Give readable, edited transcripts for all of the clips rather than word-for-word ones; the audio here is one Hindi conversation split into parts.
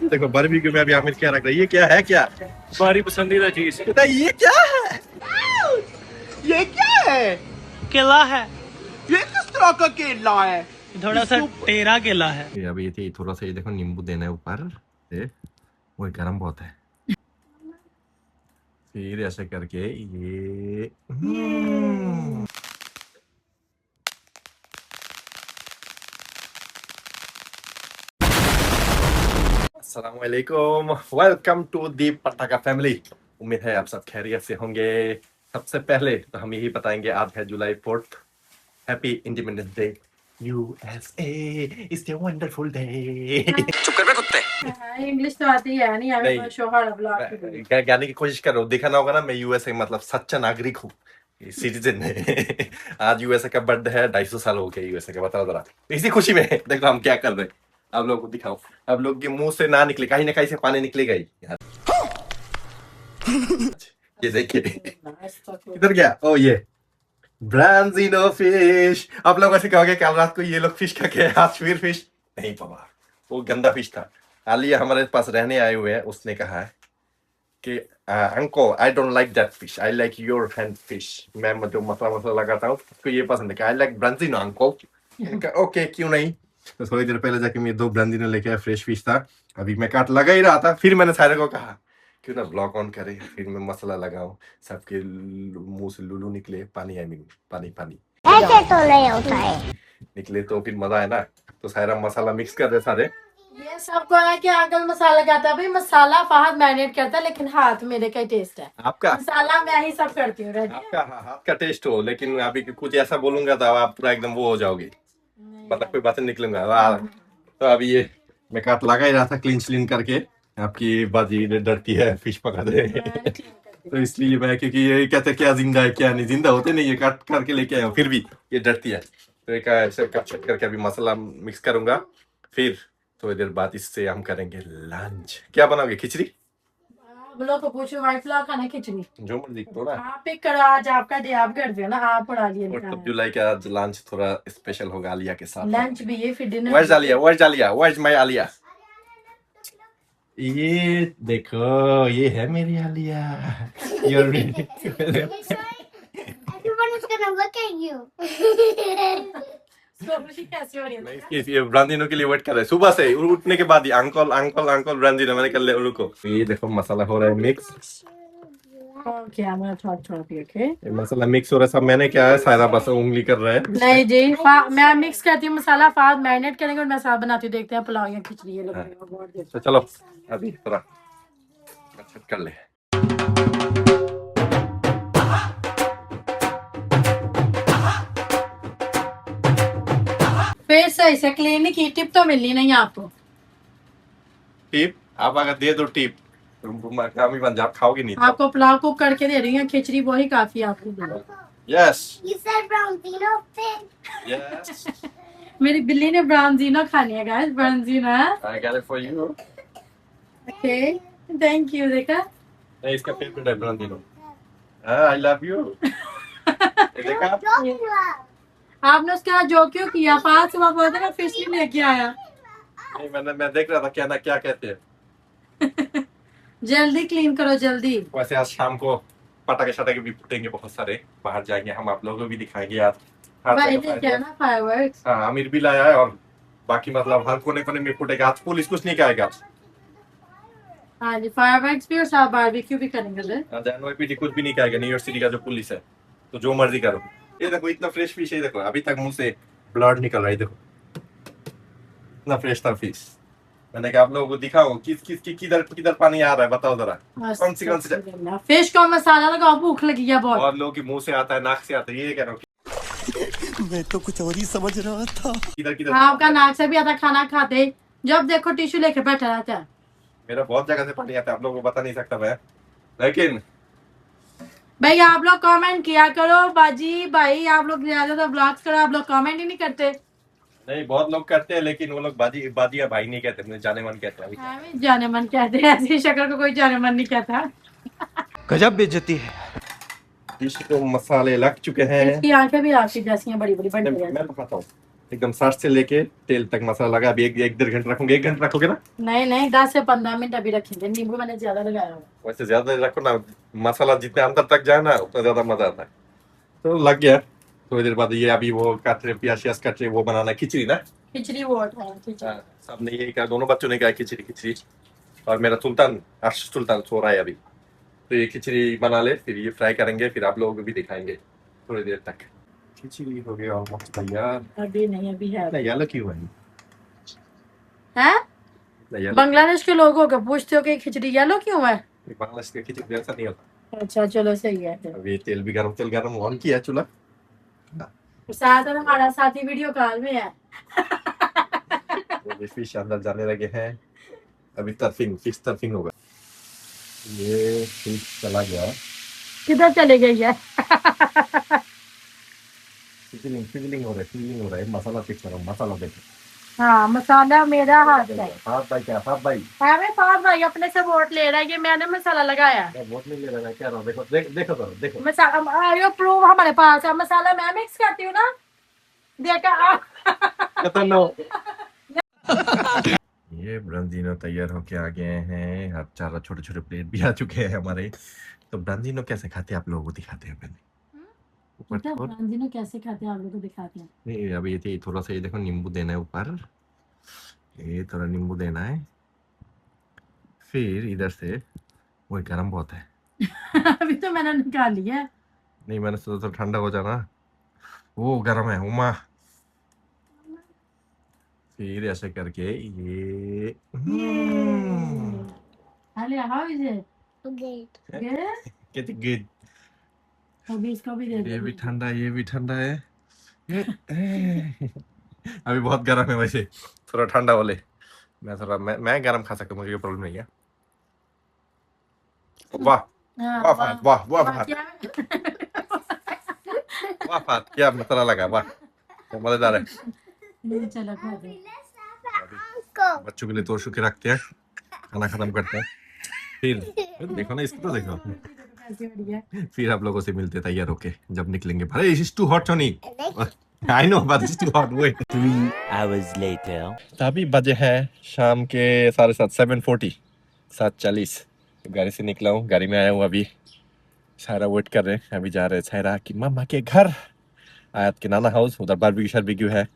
देखो बारबेक्यू में अभी आमिर क्या रख रहा है, ये क्या है, क्या हमारी पसंदीदा चीज बेटा ये क्या है, ये क्या है, केला है, ये किस तरह का केला है, थोड़ा सा टेढ़ा केला है। ये अभी ये थोड़ा सा ये देखो नींबू देना है ऊपर से, वो गर्म बहुत है, फिर ऐसे करके ये अस्सलामुअलैकुम, वेलकम टू दी पटाखा फैमिली। उम्मीद है आप सब खैरियत से होंगे। सबसे पहले तो हम यही बताएंगे, आज है जुलाई 4th, happy independence day USA, it's a wonderful day. चुप कर बे कुत्ते। इंग्लिश तो आती है नहीं, हमें शोहर क्या कहने की कोशिश कर रहा हूँ, देखा ना होगा ना, मैं यूएसए मतलब सच्चा नागरिक हूँ, सिटीजन है। आज यूएसए का बर्थडे है, 250 साल हो गए यूएसए का, बताओ जरा। इसी खुशी में देखो हम क्या कर रहे हैं, आप लोगों को दिखाओ, आप लोग के मुंह से ना निकले, कहीं ना कहीं से पानी निकलेगा ही यार। ये देखिए किधर गया, ओ ये ब्रांजीनो फिश। आप लोग ऐसे कहोगे कल रात को ये लोग फिश खा के, आज फिर फिश नहीं पापा, वो गंदा फिश था। आलिया हमारे पास रहने आए हुए हैं, उसने कहा है कि uncle I don't like that fish, I like your hand fish. मैं जो मसाला मसाला लगाता हूँ उसको ये पसंद है, आई लाइक ब्रांजीनो अंकल। ओके क्यों नहीं। तो थोड़ी देर पहले जाके मैं 2 ब्रांजीनो लेके आया, फ्रेश फिश था, अभी मैं काट लगा ही रहा था, फिर मैंने सारे को कहा क्यों ना ब्लॉग ऑन करे, फिर मैं मसाला लगाऊं, सबके मुंह से लुलू निकले, पानी आई मीन पानी पानी ऐसे तो नहीं होता है। निकले तो फिर मजा है ना। तो सारा मसाला मिक्स कर दे सारे। ये सबको है कि अंकल मसाला खाता है, भाई मसाला फहद मैरिनेट करता है, लेकिन हाथ मेरे का ही टेस्ट है, आपका मसाला मैं ही सब करती हूँ। आपका हाथ का टेस्ट हो, लेकिन अभी कुछ ऐसा बोलूंगा तो आप पूरा एकदम वो हो जाओगे, मतलब कोई बातें निकलूंगा। तो अभी ये मैं काट लगा ही रहा था, क्लीन करके, आपकी बाजी डरती है फिश पकड़ दे। तो इसलिए मैं, क्योंकि ये कहते क्या जिंदा है क्या नहीं, जिंदा होते नहीं, ये काट करके लेके आया हूँ, फिर भी ये डरती है। तो एक ऐसे कट करके अभी मसाला मिक्स करूंगा, फिर थोड़ी देर बाद इससे हम करेंगे लंच। क्या बनाओगे, खिचड़ी? आप लोग को पूछो व्हाइट फ्लावर खाना खिचड़ी, जो मर्जी करो ना, आप पिक करो, आज आपका डे, आप कर दो ना, आप पढ़ा लिए। और तब जुलाई का आज लंच थोड़ा स्पेशल होगा आलिया के साथ। लंच भी है, फिर dinner. Where's Alia? Where's Alia? Where's my Alia? ये देखो, ये है मेरी Alia. You're ready? Everyone is gonna look at you. कैसे हो रही है? ये ब्रांदिनो के लिए वेट कर रहे हैं सुबह से, उठने के बाद ही अंकल अंकल अंकल ब्रांदिनो, मैंने कर ले रुको। ये देखो मसाला हो रहा है mix. Okay, I'm gonna talk to you, okay? ये मसाला मिक्स हो रहा है सब, मैंने क्या है सारा बस उंगली कर रहा है। नहीं जी, मैं मिक्स करती हूँ मसाला, फाद मैरिनेट करेंगे और मैं साथ बनाती हूँ, देखते हैं पुलाव या खिचड़ी ये लोग। तो चलो अभी थोड़ा अच्छा कर ले। फिर सही से क्लीन नहीं की, टिप तो मिली नहीं आपको। टिप आप अगर दे दो टिप, कामी बन आप खाओगे नहीं। आपको पुलाव कुक करके दे रही है, खिचड़ी वही काफी आपको। Yes You said Brownzino fish. Yes मेरी बिल्ली ने ब्राउनजीनो खानी है गाइस, ब्राउनजीनो है। I got it for you. Okay thank you. देखा, नहीं इसका फेवरेट है ब्रांदिनो। I love you. देखा Don't love. आपने उसके साथ जो क्यों किया, फाद सुबह बोलते ना फिश नहीं लेके आया। नहीं मैं देख रहा था क्या ना क्या कहते हैं। जल्दी क्लीन करो जल्दी। वैसे आज शाम को पटाखे शटाखे भी फूटेंगे बहुत सारे, बाहर जाएंगे हम, आप लोगों को भी दिखाएंगे आज। भाई ने क्या ना फायरवर्क्स। हाँ आमिर भी लाया है, और बाकी मतलब हर कोने कोने में फूटेगा आज, पुलिस कुछ नहीं कहेगा आज। हाँ जी, फायरवर्क्स भी और साथ बारबेक्यू भी करेंगे उधर। जानवर कुछ भी नहीं कहेगा, न्यूयॉर्क सिटी का जो पुलिस है, तो जो मर्जी करो। ये देखो इतना फ्रेश फिश है, देखो अभी तक मुंह से ब्लड निकल रहा है, देखो इतना फ्रेश था फिश। मैंने कहा आप लोगों को दिखाओ किस किस की किधर किधर पानी आ रहा है, बताओ जरा। कौन सी फिश को मसाला लगाओ, भूख लगी है बहुत। और लोगों के मुंह से आता है, नाक से आता है, ये कह रहा हूँ। मैं तो कुछ और ही समझ रहा था। किधर किधर आपका नाक से भी आता खाना खाते, जब देखो टिश्यू लेके बैठा रहता है। मेरा बहुत जगह से पानी आता है, आप लोगों को बता नहीं सकता मैं, लेकिन भाई आप लोग कमेंट किया करो, बाजी भाई आप लोग ज्यादा ब्लॉग्स करो, आप लोग कमेंट ही नहीं करते। नहीं बहुत लोग करते हैं, लेकिन वो लोग बादिया भाई नहीं कहते, मुझे जाने मन कहते हैं। हमें जाने मन कहते हैं, ऐसी शक्ल को कोई जाने मन नहीं कहता। गजब बेइज्जती है। फिश को मसाले लग चुके हैं। इसकी आंखें भी आपकी जैसी हैं, बड़ी बड़ी बन गई हैं। मैं बताता हूँ, एकदम स्टार्ट से लेके तेल तक मसाला लगा। अभी एक 1.5 घंटा रखोगे। 1 घंटा रखोगे ना? नहीं 10 से 15 मिनट अभी रखेंगे। नींबू मैंने ज्यादा लगाया हुआ है। वैसे ज्यादा रखो ना, मसाला जितने अंदर तक जाए ना उतना ज्यादा मजा आता है। तो लग गया। थोड़ी देर बाद ये अभी वो काट रहे, प्याज श्याज काट रहे, वो बनाना है खिचड़ी ना। खिचड़ी वो है खिचड़ी। हाँ, सबने यही कहा, दोनों बच्चों ने कहा खिचड़ी। और मेरा सुल्तान अर्श सुल्तान सो रहा है अभी, तो ये खिचड़ी बना ले, फिर ये फ्राई करेंगे, फिर आप लोगों को भी दिखाएंगे थोड़ी देर तक। खिचड़ी हो गया ऑलमोस्ट तैयार। अभी नहीं, अभी है। नहीं यार क्यों है? हैं? नहीं यार, बांग्लादेश के लोगों को पूछते हो कि खिचड़ी येलो क्यों है? बांग्लादेश की खिचड़ी ऐसा नहीं होता। अच्छा चलो सही है। अभी तेल गरम ऑन किया चूल्हा। साथ में हमारा साथी वीडियो कॉल में है। वो फिश अंदर जाने लगे हैं। अभी फिश टर्फिंग होगा। ये फिश चला गया। किधर चले गई है? फिलिंग हो रहा है। मसाला चेक करो, मसाला देखो। हाँ मसाला मेरा हाथ है। साहब भाई हमें फाद भाई अपने से वोट ले रहा है, ये मैंने मसाला लगाया है। वोट नहीं ले रहा है क्या? देखो मसाला आयो प्रूफ हमारे पास है। मसाला मैं मिक्स करती हूँ ना, देखा। ये ब्रांजीनो तैयार होके आ गए हैं। अब 4 छोटे प्लेट भी आ चुके हैं हमारे। तो ब्रांजीनो कैसे खाते हैं आप लोगों को दिखाते हैं पहले। ब्रांजीनो कैसे खाते हैं आप लोगों को दिखाते हैं। नहीं अभी ये थोड़ा सा, ये देखो नींबू देना है ऊपर, ये थोड़ा नींबू देना है। फिर इधर से वो गर्म बहुत है। अभी तो मैंने निकाल लिया है। नहीं मैंने सोचा तो ठंडा हो जाना, वो गर्म है उमा। फिर ऐसे करके ये अरे हाउ इज इट? Good. कहते गुड। अभी इसको भी दे दे। ये भी ठंडा है। अभी बहुत गर्म है वैसे, थोड़ा ठंडा वाले। मैं गर्म खा सकता हूँ, मुझे कोई प्रॉब्लम नहीं है। वाह फात क्या मसाला लगा, वाह तो मजेदार है। चलो खा दे। Uncle. बच्चों के लिए तो शुक्र रखते हैं, खाना खत्म करते हैं। फिर देखो ना, इसको तो देखो। फिर आप लोगों से मिलते तैयार होके जब निकलेंगे। अरे it's too hot Tony, I know but it's too hot. Wait 3 hours later. अभी बजे हैं शाम के 7:30, 7:40, 7:40। गाड़ी से निकला हूँ, गाड़ी में आया हूँ अभी। सायरा वेट कर रहे हैं, अभी जा रहे हैं सायरा की मामा के घर, आयत के नाना हाउस। उधर बारबेक्यू है।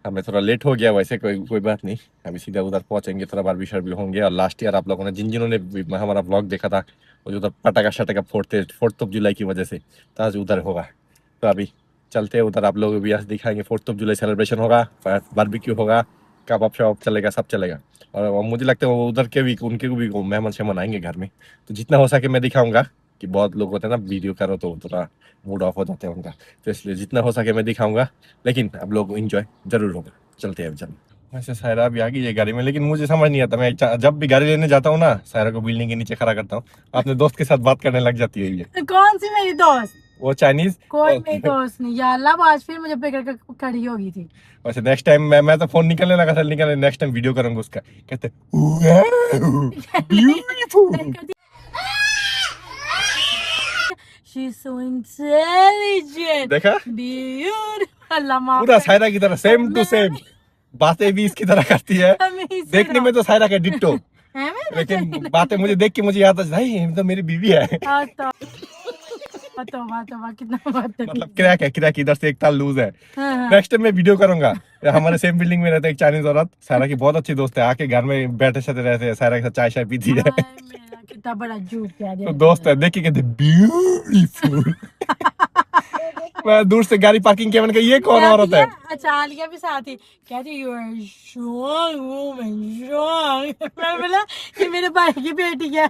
हमें थोड़ा लेट हो गया, वैसे कोई बात नहीं, अभी सीधा उधर पहुंचेंगे, थोड़ा बारबेक्यू होंगे। और लास्ट ईयर आप लोगों ने जिन्होंने हमारा व्लॉग देखा था, वो जो उधर पटाखा फोड़ते 4th of जुलाई की वजह से, तो आज उधर होगा। तो अभी चलते हैं उधर, आप लोग भी आज दिखाएंगे। 4th of जुलाई सेलिब्रेशन होगा, बारबेक्यू होगा, कबाब शबाब चलेगा, सब चलेगा। और मुझे लगता है वो उधर के भी, उनके को भी मेहमान शेहमान आएंगे घर में। तो जितना हो सके मैं दिखाऊंगा, कि बहुत लोग होते हैं ना वीडियो करो तो थोड़ा मूड ऑफ हो जाते हैं उनका, तो इसलिए जितना हो सके मैं दिखाऊंगा, लेकिन आप लोग इंजॉय जरूर होगा। चलते हैं चल। वैसे सायरा भी आ गई है गाड़ी में, लेकिन मुझे समझ नहीं आता, मैं जब भी गाड़ी लेने जाता हूँ ना, सायरा को बिल्डिंग के नीचे खड़ा करता हूँ, अपने दोस्त के साथ बात करने लग जाती है ये। कौन सी मेरी दोस्त? वो चाइनीज। कोई मेरी दोस्त नहीं या अल्लाह, आज फिर मुझे पकड़ कर खड़ी होगी थी। वैसे नेक्स्ट टाइम मैं तो फोन निकलने लगा था, निकलने नेक्स्ट टाइम वीडियो करूंगा उसका, कहते ब्यूटीफुल। She's so intelligent. देखा Beautiful. अल्लाह माफ पूरा करे। सायरा की तरह सेम टू सेम, बातें भी इसकी तरह करती है। हमें देखने में तो सायरा का डिट्टो, है मैं लेकिन बातें मुझे देख के मुझे याद आता है, ये तो मेरी बीवी है। तो कितना बात है। मतलब क्रैक इधर से एक ताल लूज है। हाँ। नेक्स्ट टाइम मैं वीडियो करूंगा। हमारे सेम बिल्डिंग में रहते एक चाइनीज औरत, सायरा की बहुत अच्छी दोस्त है, आके घर में बैठे साथे रहते हैं, सायरा के साथ चाय पीती है। हाय मेरा कितना बड़ा झूठ कह दिया। तो दोस्त है, देख के कहते ब्यूटीफुल। मैं दूर से गाड़ी पार्किंग किया, मैंने कहा ये कौन औरत है? अच्छा आलिया भी साथ ही कहती you are strong woman, strong. मैं बोला ये मेरे भाई की बेटी है।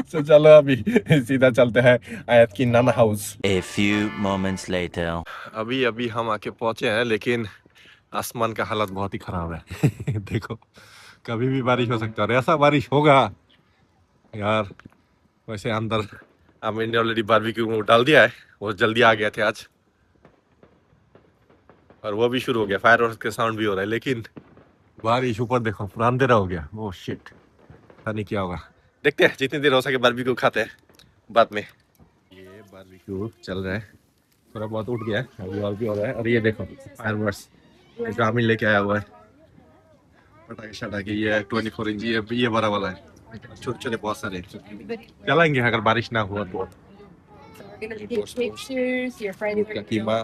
तो चलो अभी सीधा चलते हैं आयत की नाना house. A few moments later. अभी हम आके पहुंचे हैं, लेकिन आसमान का हालत बहुत ही खराब है। देखो कभी भी बारिश हो सकता है, और ऐसा बारिश होगा यार। वैसे अंदर मैंने ऑलरेडी बारबेक्यू डाल दिया है, वो जल्दी आ गए थे आज, और वो भी शुरू हो गया, फायर के साउंड भी हो रहा है, लेकिन बारिश ऊपर देखो पूरा अंधेरा हो गया। ओह शिट, पता नहीं क्या होगा। देखते हैं जितनी देर हो सके बारबेक्यू खाते हैं बाद में। ये बारबेक्यू चल रहा है, थोड़ा बहुत उठ गया है, अभी और भी हो रहा है। और ये देखो फायरवर्क्स ग्रामीण लेके आया हुआ है, पटाखे शटाखे। ये 24 इंच ये बड़ा वाला है, छोटे छोटे बहुत सारे चलाएंगे अगर बारिश ना हुआ तो। We're gonna take pictures. Your friend. दूध का कीमा,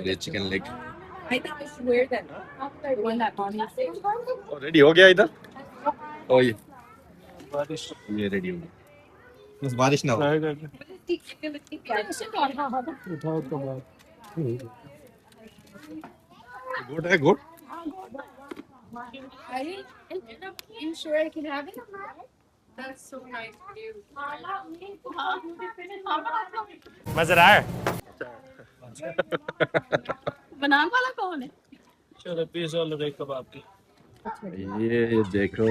ये chicken leg I think I should wear them. The one that Bonnie said. Ready हो गया इधर। ओ ये रेडी हो गया, बस बारिश ना हो। गुड है good. You sure I can have it? That's so nice of you. मजा आया। बनाने वाला कौन है? चलो पीस वाले देख कबाब की। ये देखो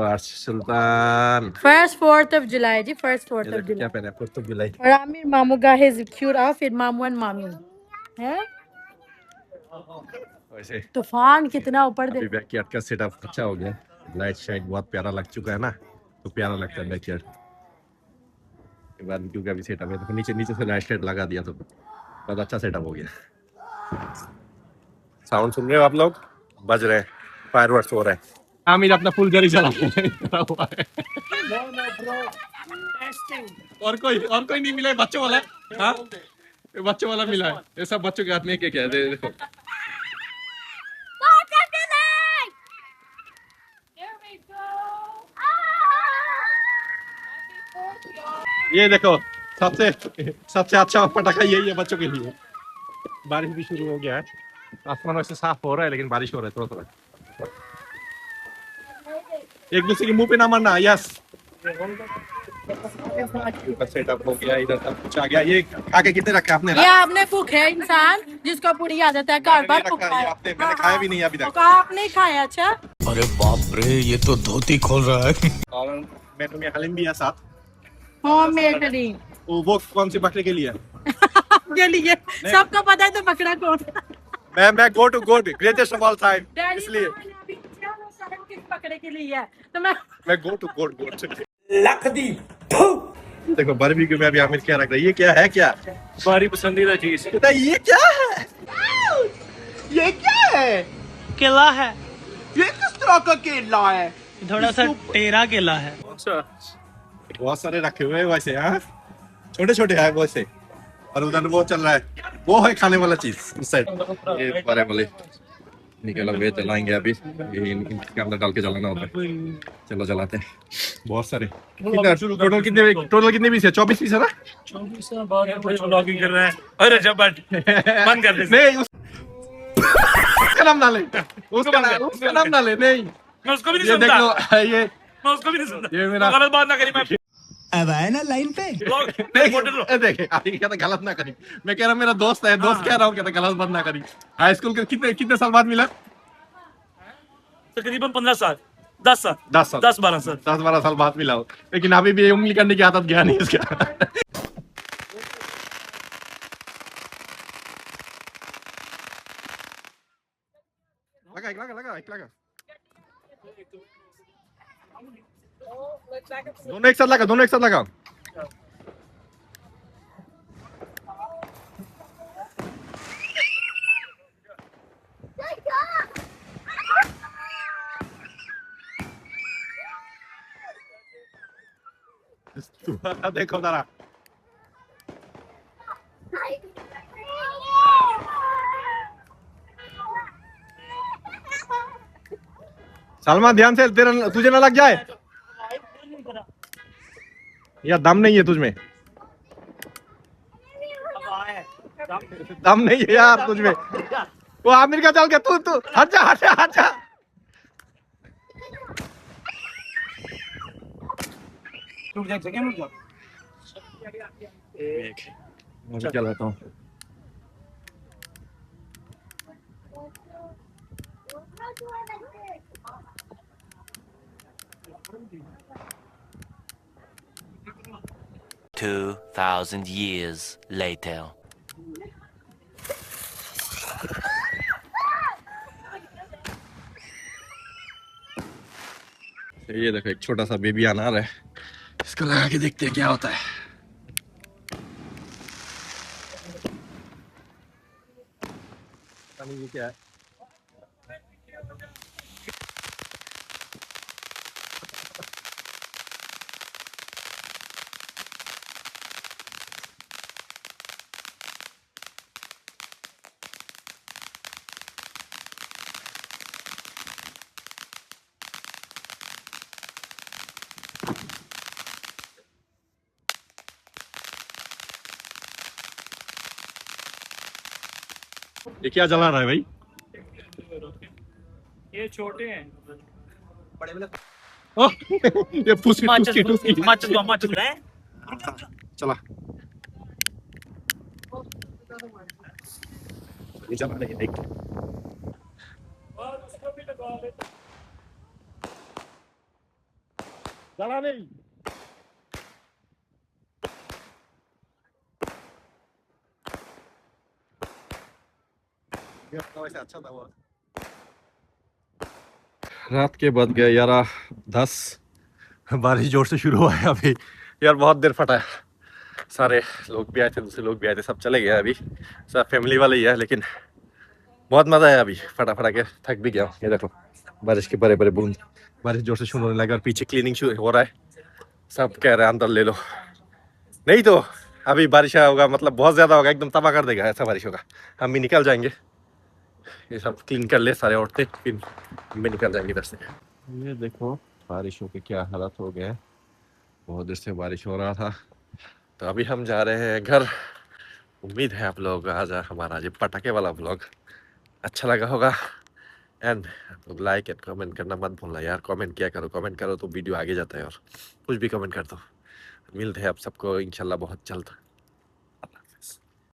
आर्श सुल्तान, First 4th of July ji, first 4th ये of देखो क्या July. पहना है, 4th of July। और आमिर मामू का his cute outfit, मामू and मामी है। वैसे तूफान कितना ऊपर अभी दे। बैकयार्ड का सेटअप अच्छा हो गया, लाइट शाइट बहुत प्यारा लग चुका है ना, तो प्यारा लगता है बैकयार्ड। के बाद बारबेक्यू का भी सेटअप है, तो नीचे नीचे से लाइट शाइट लगा दिया तो बहुत अच्छा सेटअप हो गया। साउंड सुन रहे हो आप लोग, बज रहे हैं, फायरवर्क्स हो रहे हैं। आमिर अपना फुल जरी चला हुआ है। और कोई नहीं मिला है, बच्चों वाला। हाँ बच्चों वाला मिला है, ये सब बच्चों के हाथ में क्या क्या है देखो। ये देखो सबसे अच्छा पटाखा यही है बच्चों के लिए। बारिश भी शुरू हो गया है, आसमान वैसे साफ हो रहा है लेकिन बारिश हो रहा है थोड़ा थोड़ा। एक दूसरे के मुंह पे ना मारना। यस सेटअप हो गया, इधर सब कुछ आ गया। ये आगे कितने रखा आपने? ये आपने भूखे इंसान जिसको पूरी आदत है घर पर भूखा है। मैंने खाया भी नहीं अभी तक। आपने खाया? अच्छा अरे बाप रे, ये तो धोती खोल रहा है। और मेनू में हलीम भी है साथ। होममेड हलीम। वो कौन सी बकरे के लिए? के लिए सबको पता है तो बकरा कौन है। मैं go to greatest of all time, इसलिए किस बकरे के लिए है तो मैं गो टू गोट लख दी। देखो बारबेक्यू में अभी आमिर क्या रख रहा है, ये क्या है? क्या तुम्हारी पसंदीदा चीज है। बेटा ये क्या है? ये क्या है? केला है, ये किस तरह का केला है? थोड़ा सा टेढ़ा केला है। बहुत सारे रखे हुए हैं वैसे। हाँ छोटे छोटे है वैसे, और उधर वो चल रहा है, वो है खाने वाला चीज उस साइड। ये बड़े वाले निकल हुए चलाएंगे अभी, ये इनके अंदर डाल के जलाना होता है। चलो जलाते हैं। बहुत सारे टोटल कितने पीस है? 24 पीस है ना? 24 ब्लॉगिंग कर रहा है। अरे जब बंद कर दे। नहीं उसका नाम ना ले, उसका नाम ना ले। नहीं मैं उसको भी नहीं ये देख सुनता, लो, ये मैं उसको भी नहीं सुनता। ये मेरा गलत बात ना करी। मैं अब आए ना लाइन पे। देखे कहता गलत ना करी। मैं कह रहा मेरा दोस्त है, दोस्त कह रहा हूँ, कहता गलत बात ना करी। हाई स्कूल के कितने साल बाद मिला? तकरीबन 15 साल, 10 साल, 10-12 साल, 10-12 साल बाद मिला हो, लेकिन अभी भी उंगली करने की आदत गया नहीं इसका। लगा। दोनों एक साथ लगा। देखो जरा, सलमान ध्यान से, तुझे ना लग जाए। यार दम नहीं है तुझमें, दम नहीं है यार तुझमें। वो आमिर का चल के तू हट जा। मैं चलाता हूँ। Two 2,000 years later. ये देखो एक छोटा सा बेबी अनार है, इसको लगा के देखते हैं क्या होता है। पानी ये क्या है? ये क्या जला रहा है भाई? ये छोटे हैं ओह, ये पुसी चला ये जला नहीं देख जला नहीं वैसे अच्छा था वो। रात के बज गए 11:10 बारिश जोर से शुरू हुआ है अभी यार बहुत देर फटा है सारे लोग भी आए थे दूसरे लोग भी आए थे सब चले गए अभी सब फैमिली वाले ही है लेकिन बहुत मजा आया अभी फटा फटा के थक भी गया हूँ। ये देखो बारिश के बड़े बड़े बूंद बारिश जोर से शुरू होने लगा और पीछे क्लीनिंग शुरू हो रहा है सब कह रहे हैं अंदर ले लो नहीं तो अभी बारिश होगा मतलब बहुत ज्यादा होगा एकदम तबाह कर देगा ऐसा बारिश होगा हम भी निकल जाएंगे ये सब क्लीन कर ले सारे औरतें फिर हम भी निकल जाएंगे इधर से। ये देखो बारिशों के क्या हालत हो गए बहुत देर से बारिश हो रहा था तो अभी हम जा रहे हैं घर। उम्मीद है आप लोग आज हमारा ये पटाखे वाला व्लॉग अच्छा लगा होगा एंड लाइक एंड कमेंट करना मत भूलना यार कमेंट किया करो कमेंट करो तो वीडियो आगे जाता है और कुछ भी कमेंट कर दो। मिलते हैं आप सबको इंशाल्लाह बहुत जल्द।